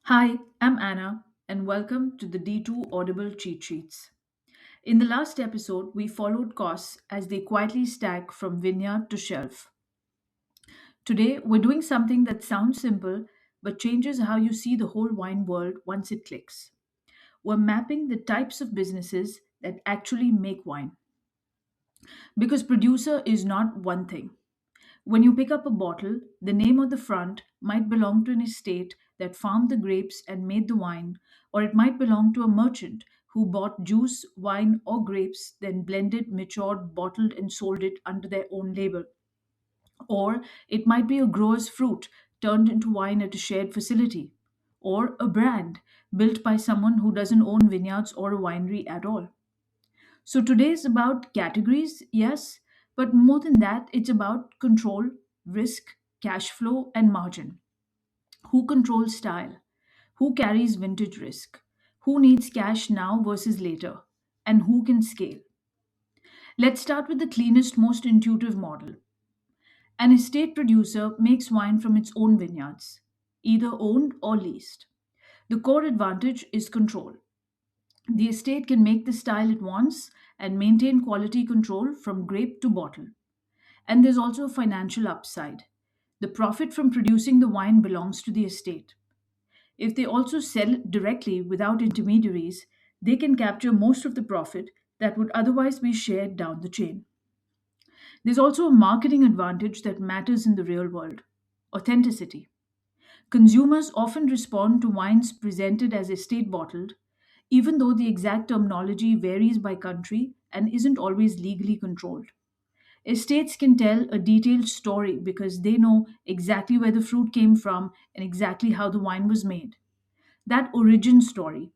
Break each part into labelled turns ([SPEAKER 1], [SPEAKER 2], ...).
[SPEAKER 1] Hi, I'm Anna, and welcome to the D2 Audible Cheat Sheets. In the last episode, we followed costs as they quietly stack from vineyard to shelf. Today, we're doing something that sounds simple but changes how you see the whole wine world once it clicks. We're mapping the types of businesses that actually make wine. Because producer is not one thing. When you pick up a bottle, the name on the front might belong to an estate that farmed the grapes and made the wine, or it might belong to a merchant who bought juice, wine, or grapes, then blended, matured, bottled, and sold it under their own label. Or it might be a grower's fruit turned into wine at a shared facility. Or a brand built by someone who doesn't own vineyards or a winery at all. So today is about categories, yes, but more than that, it's about control, risk, cash flow, and margin. Who controls style? Who carries vintage risk? Who needs cash now versus later? And who can scale? Let's start with the cleanest, most intuitive model. An estate producer makes wine from its own vineyards, either owned or leased. The core advantage is control. The estate can make the style it wants and maintain quality control from grape to bottle. And there's also a financial upside. The profit from producing the wine belongs to the estate. If they also sell it directly without intermediaries, they can capture most of the profit that would otherwise be shared down the chain. There's also a marketing advantage that matters in the real world: authenticity. Consumers often respond to wines presented as estate bottled, even though the exact terminology varies by country and isn't always legally controlled. Estates can tell a detailed story because they know exactly where the fruit came from and exactly how the wine was made. That origin story,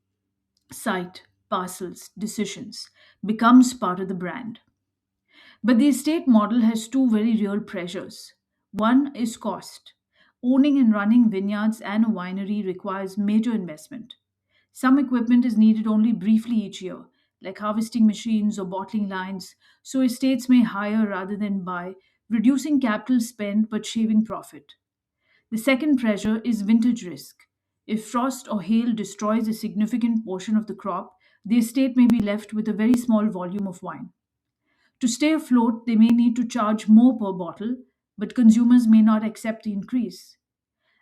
[SPEAKER 1] site, parcels, decisions, becomes part of the brand. But the estate model has two very real pressures. One is cost. Owning and running vineyards and a winery requires major investment. Some equipment is needed only briefly each year, like harvesting machines or bottling lines, so estates may hire rather than buy, reducing capital spend but shaving profit. The second pressure is vintage risk. If frost or hail destroys a significant portion of the crop, the estate may be left with a very small volume of wine. To stay afloat, they may need to charge more per bottle, but consumers may not accept the increase.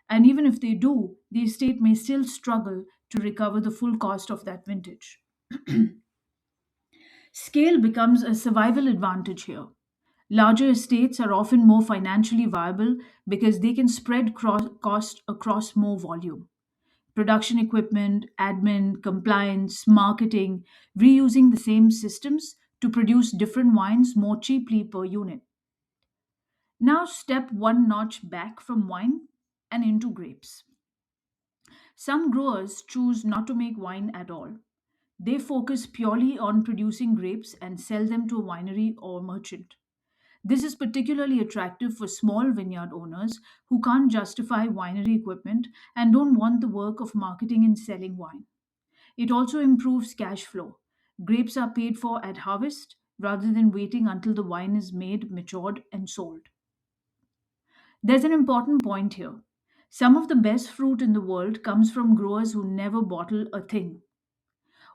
[SPEAKER 1] And even if they do, the estate may still struggle to recover the full cost of that vintage. Scale becomes a survival advantage here. Larger estates are often more financially viable because they can spread cost across more volume. Production equipment, admin, compliance, marketing, reusing the same systems to produce different wines more cheaply per unit. Now, step one notch back from wine and into grapes. Some growers choose not to make wine at all. They focus purely on producing grapes and sell them to a winery or merchant. This is particularly attractive for small vineyard owners who can't justify winery equipment and don't want the work of marketing and selling wine. It also improves cash flow. Grapes are paid for at harvest rather than waiting until the wine is made, matured, and sold. There's an important point here. Some of the best fruit in the world comes from growers who never bottle a thing.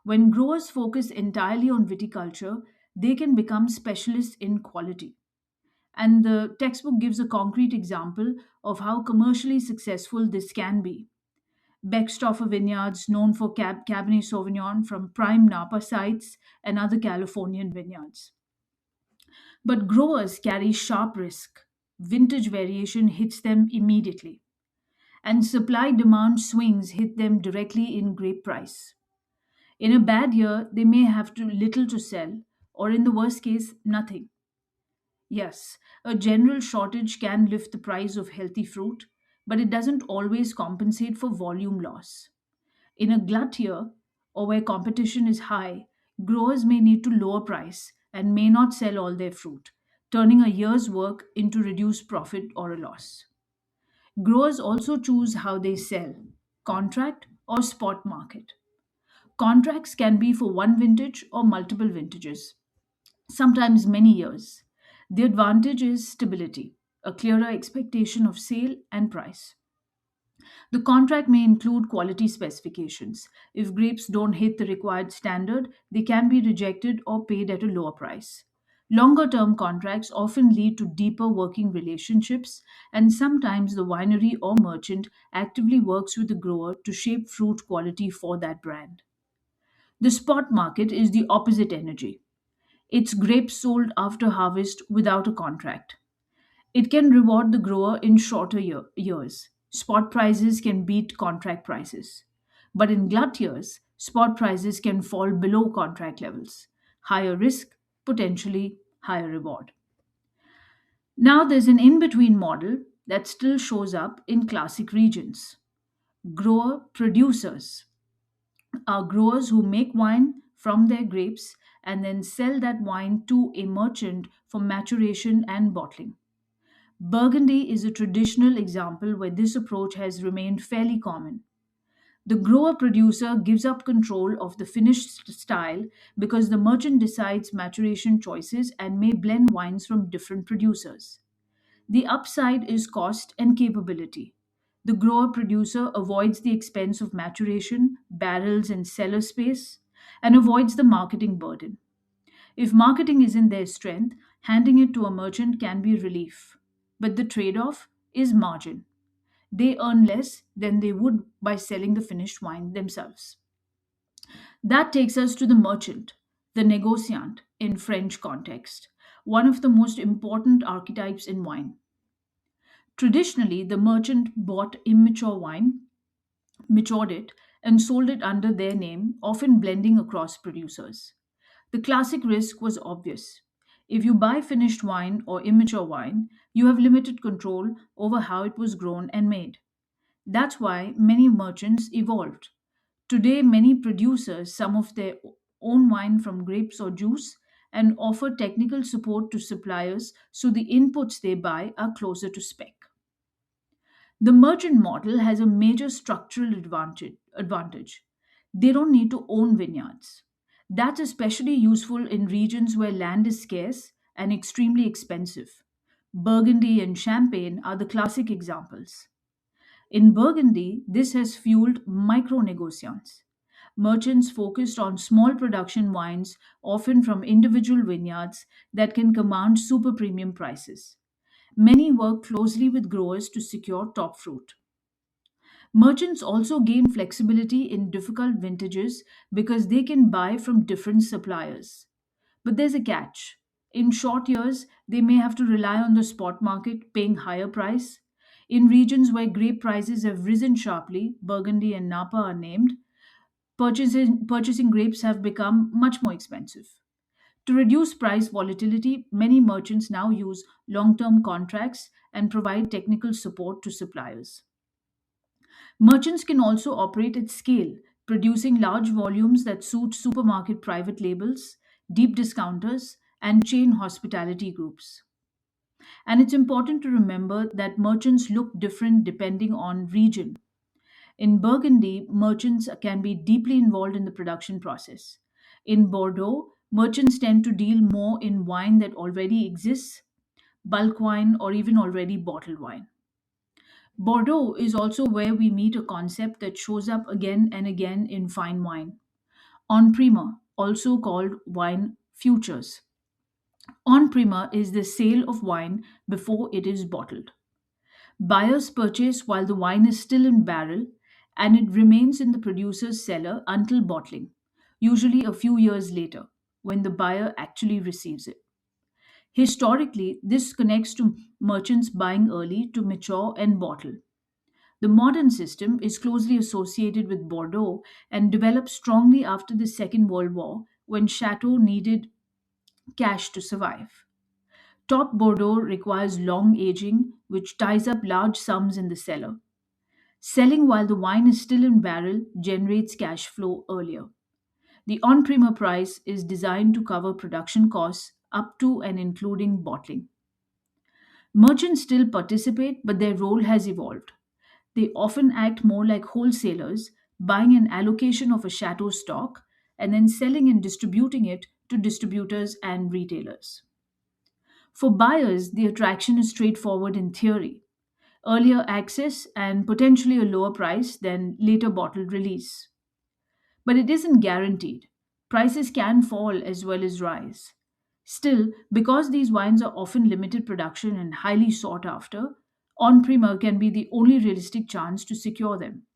[SPEAKER 1] When growers focus entirely on viticulture, they can become specialists in quality. And the textbook gives a concrete example of how commercially successful this can be. Beckstoffer vineyards, known for Cabernet Sauvignon from prime Napa sites and other Californian vineyards. But growers carry sharp risk. Vintage variation hits them immediately, and supply demand swings hit them directly in grape price. In a bad year, they may have little to sell, or in the worst case, nothing. Yes, a general shortage can lift the price of healthy fruit, but it doesn't always compensate for volume loss. In a glut year, or where competition is high, growers may need to lower price and may not sell all their fruit, turning a year's work into reduced profit or a loss. Growers also choose how they sell: contract or spot market. Contracts can be for one vintage or multiple vintages, sometimes many years. The advantage is stability, a clearer expectation of sale and price. The contract may include quality specifications. If grapes don't hit the required standard, they can be rejected or paid at a lower price. Longer term contracts often lead to deeper working relationships, and sometimes the winery or merchant actively works with the grower to shape fruit quality for that brand. The spot market is the opposite energy. It's grapes sold after harvest without a contract. It can reward the grower in shorter years. Spot prices can beat contract prices. But in glut years, spot prices can fall below contract levels. Higher risk, potentially higher reward. Now there's an in between model that still shows up in classic regions. Grower producers are growers who make wine from their grapes and then sell that wine to a merchant for maturation and bottling. Burgundy is a traditional example where this approach has remained fairly common. The grower producer gives up control of the finished style because the merchant decides maturation choices and may blend wines from different producers. The upside is cost and capability. The grower producer avoids the expense of maturation, barrels, and cellar space, and avoids the marketing burden. If marketing isn't their strength, handing it to a merchant can be relief. But the trade off is margin. They earn less than they would by selling the finished wine themselves. That takes us to the merchant, the negociant in French context, one of the most important archetypes in wine. Traditionally, the merchant bought immature wine, matured it, and sold it under their name, often blending across producers. The classic risk was obvious. If you buy finished wine or immature wine, you have limited control over how it was grown and made. That's why many merchants evolved. Today, many producers some of their own wine from grapes or juice and offer technical support to suppliers so the inputs they buy are closer to spec. The merchant model has a major structural advantage. They don't need to own vineyards. That's especially useful in regions where land is scarce and extremely expensive. Burgundy and Champagne are the classic examples. In Burgundy, this has fueled micro negociants. Merchants focused on small production wines, often from individual vineyards, that can command super premium prices. Many work closely with growers to secure top fruit. Merchants also gain flexibility in difficult vintages because they can buy from different suppliers. But there's a catch. In short years, they may have to rely on the spot market, paying higher price. In regions where grape prices have risen sharply, Burgundy and Napa are named, purchasing grapes have become much more expensive. To reduce price volatility, many merchants now use long term contracts and provide technical support to suppliers. Merchants can also operate at scale, producing large volumes that suit supermarket private labels, deep discounters, and chain hospitality groups. And it's important to remember that merchants look different depending on region. In Burgundy, merchants can be deeply involved in the production process. In Bordeaux, merchants tend to deal more in wine that already exists, bulk wine, or even already bottled wine. Bordeaux is also where we meet a concept that shows up again and again in fine wine. En primeur, also called wine futures. En primeur is the sale of wine before it is bottled. Buyers purchase while the wine is still in barrel and it remains in the producer's cellar until bottling, usually a few years later, when the buyer actually receives it. Historically, this connects to merchants buying early to mature and bottle. The modern system is closely associated with Bordeaux and developed strongly after the Second World War when Chateau needed cash to survive. Top Bordeaux requires long aging, which ties up large sums in the cellar. Selling while the wine is still in barrel generates cash flow earlier. The on primer price is designed to cover production costs up to and including bottling. Merchants still participate, but their role has evolved. They often act more like wholesalers, buying an allocation of a chateau stock and then selling and distributing it to distributors and retailers. For buyers, the attraction is straightforward in theory. earlier access, and potentially a lower price than later bottled release. But it isn't guaranteed. Prices can fall as well as rise. Still, because these wines are often limited production and highly sought after, on primer can be the only realistic chance to secure them.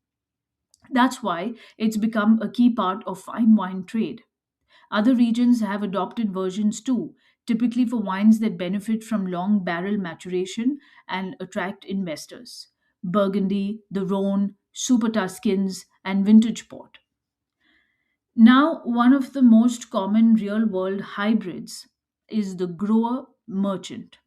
[SPEAKER 1] That's why it's become a key part of fine wine trade. Other regions have adopted versions too, typically for wines that benefit from long barrel maturation and attract investors. Burgundy, the Rhone, Super Tuscans, and Vintage Port. Now, one of the most common real world hybrids is the grower merchant.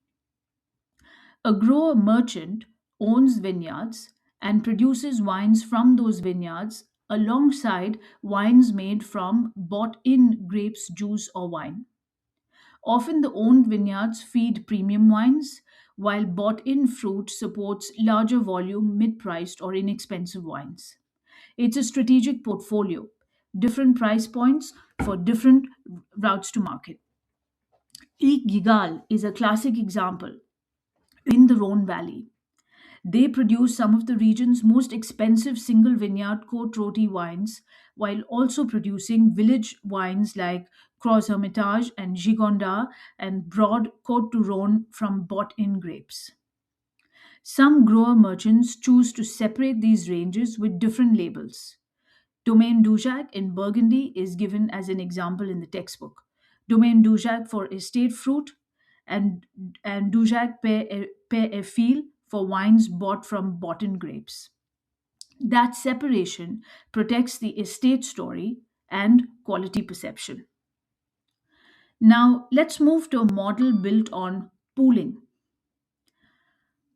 [SPEAKER 1] A grower merchant owns vineyards and produces wines from those vineyards alongside wines made from bought in grapes, juice, or wine. Often the owned vineyards feed premium wines, while bought in fruit supports larger volume, mid priced, or inexpensive wines. It's a strategic portfolio, different price points for different routes to market. Gigal is a classic example in the Rhone Valley. They produce some of the region's most expensive single vineyard Côte Rôtie wines, while also producing village wines like Croix Hermitage and Gigondas and broad Côte du Rhône from bought in grapes. Some grower merchants choose to separate these ranges with different labels. Domaine Dujac in Burgundy is given as an example in the textbook. Domaine Dujac for estate fruit and, and Dujac Père et Fil for wines bought from boughten grapes. That separation protects the estate story and quality perception. Now, let's move to a model built on pooling.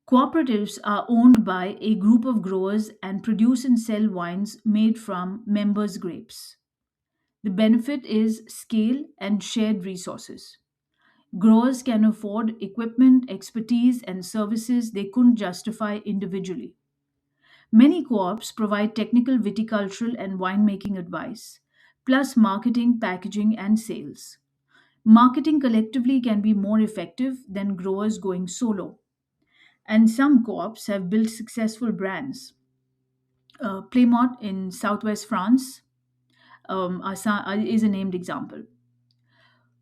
[SPEAKER 1] Cooperatives are owned by a group of growers and produce and sell wines made from members' grapes. The benefit is scale and shared resources. Growers can afford equipment, expertise, and services they couldn't justify individually. Many co ops provide technical viticultural and winemaking advice, plus marketing, packaging, and sales. Marketing collectively can be more effective than growers going solo, and some co ops have built successful brands. Playmont in southwest France is a named example.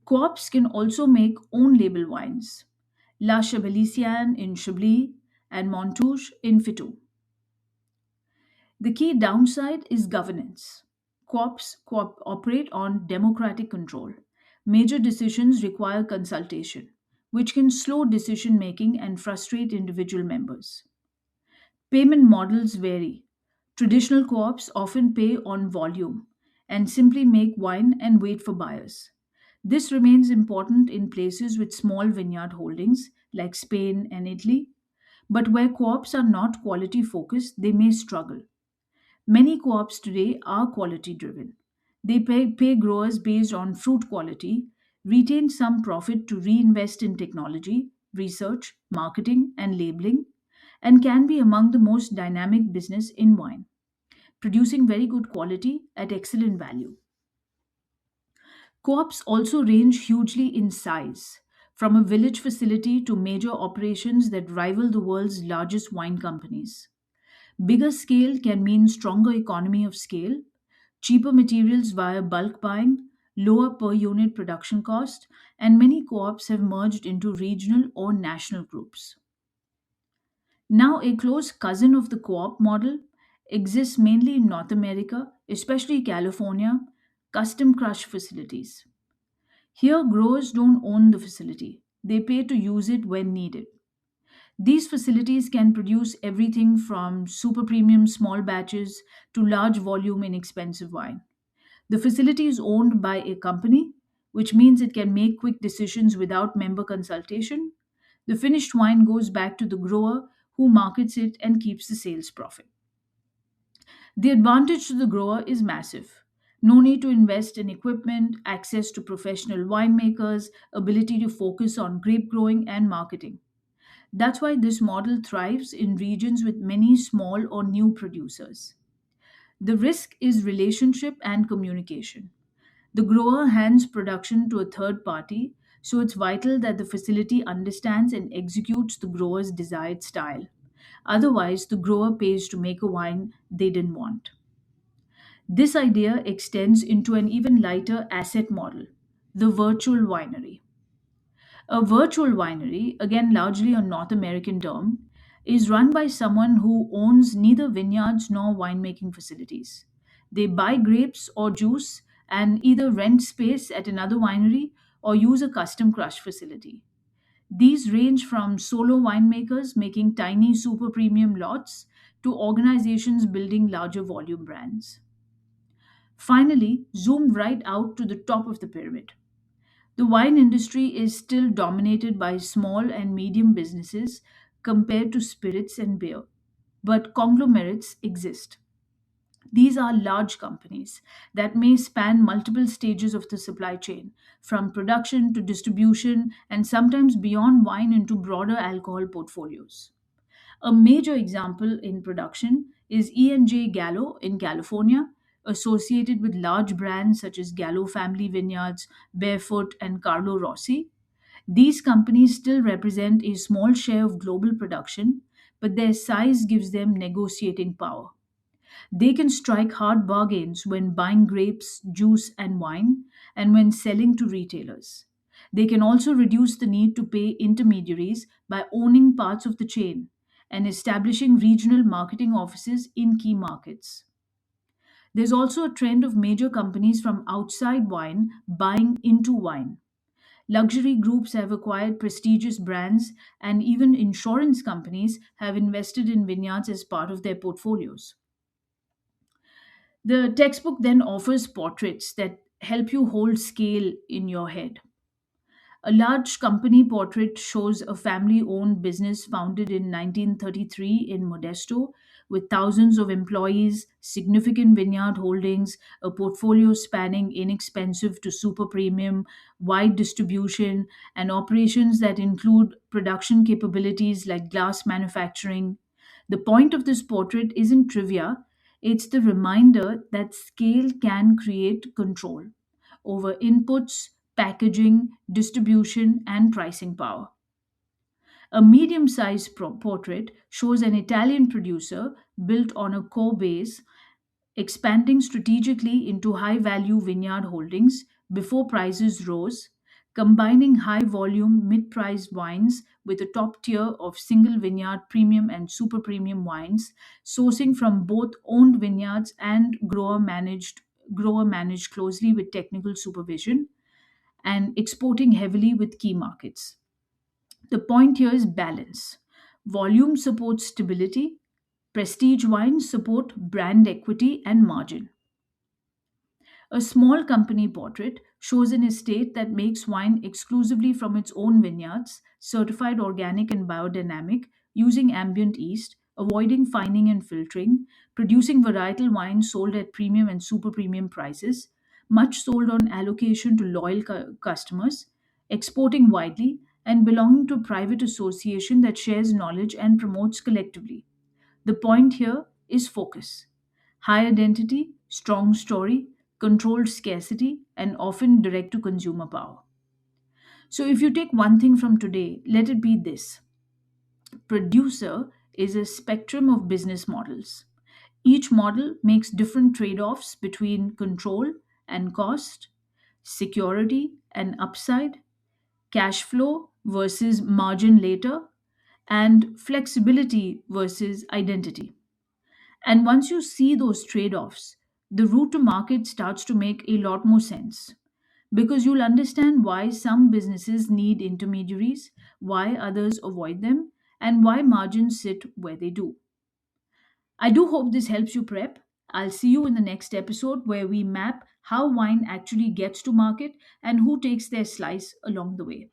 [SPEAKER 1] Co-ops can also make own label wines. La Chabelisienne in Chablis and Montouche in Fitou. The key downside is governance. Co-ops operate on democratic control. Major decisions require consultation, which can slow decision making and frustrate individual members. Payment models vary. Traditional co-ops often pay on volume and simply make wine and wait for buyers. This remains important in places with small vineyard holdings like Spain and Italy, but where co-ops are not quality focused, they may struggle. Many co-ops today are quality driven. They pay growers based on fruit quality, retain some profit to reinvest in technology, research, marketing, and labeling, and can be among the most dynamic business in wine, producing very good quality at excellent value. Co-ops also range hugely in size, from a village facility to major operations that rival the world's largest wine companies. Bigger scale can mean stronger economy of scale, cheaper materials via bulk buying, lower per unit production cost, and many co-ops have merged into regional or national groups. Now, a close cousin of the co op model exists mainly in North America, especially California, custom crush facilities. Here, growers don't own the facility, they pay to use it when needed. These facilities can produce everything from super premium small batches to large volume inexpensive wine. The facility is owned by a company, which means it can make quick decisions without member consultation. The finished wine goes back to the grower who markets it and keeps the sales profit. The advantage to the grower is massive. No need to invest in equipment, access to professional winemakers, ability to focus on grape growing and marketing. That's why this model thrives in regions with many small or new producers. The risk is relationship and communication. The grower hands production to a third party, so it's vital that the facility understands and executes the grower's desired style. Otherwise, the grower pays to make a wine they didn't want. This idea extends into an even lighter asset model, the virtual winery. A virtual winery, again largely a North American term, is run by someone who owns neither vineyards nor winemaking facilities. They buy grapes or juice and either rent space at another winery or use a custom crush facility. These range from solo winemakers making tiny super premium lots to organizations building larger volume brands. Finally, zoom right out to the top of the pyramid. The wine industry is still dominated by small and medium businesses compared to spirits and beer, but conglomerates exist. These are large companies that may span multiple stages of the supply chain, from production to distribution, and sometimes beyond wine into broader alcohol portfolios. A major example in production is E&J Gallo in California, associated with large brands such as Gallo Family Vineyards, Barefoot, and Carlo Rossi. These companies still represent a small share of global production, but their size gives them negotiating power. They can strike hard bargains when buying grapes, juice, and wine, and when selling to retailers. They can also reduce the need to pay intermediaries by owning parts of the chain and establishing regional marketing offices in key markets. There's also a trend of major companies from outside wine buying into wine. Luxury groups have acquired prestigious brands, and even insurance companies have invested in vineyards as part of their portfolios. The textbook then offers portraits that help you hold scale in your head. A large company portrait shows a family owned business founded in 1933 in Modesto with thousands of employees, significant vineyard holdings, a portfolio spanning inexpensive to super premium, wide distribution, and operations that include production capabilities like glass manufacturing. The point of this portrait isn't trivia, it's the reminder that scale can create control over inputs, packaging, distribution, and pricing power. A medium sized portrait shows an Italian producer built on a core base, expanding strategically into high value vineyard holdings before prices rose, combining high volume, mid priced wines with a top tier of single vineyard premium and super premium wines, sourcing from both owned vineyards and grower managed closely with technical supervision and exporting heavily with key markets. The point here is balance. Volume supports stability, prestige wines support brand equity and margin. A small company portrait shows an estate that makes wine exclusively from its own vineyards, certified organic and biodynamic, using ambient yeast, avoiding fining and filtering, producing varietal wines sold at premium and super premium prices, much sold on allocation to loyal customers, exporting widely, and belonging to a private association that shares knowledge and promotes collectively. The point here is focus. High identity, strong story, controlled scarcity, and often direct to consumer power. So, if you take one thing from today, let it be this: producer is a spectrum of business models. Each model makes different trade offs between control and cost, security and upside, cash flow versus margin later, and flexibility versus identity. And once you see those trade offs, the route to market starts to make a lot more sense because you'll understand why some businesses need intermediaries, why others avoid them, and why margins sit where they do. I do hope this helps you prep. I'll see you in the next episode where we map how wine actually gets to market and who takes their slice along the way.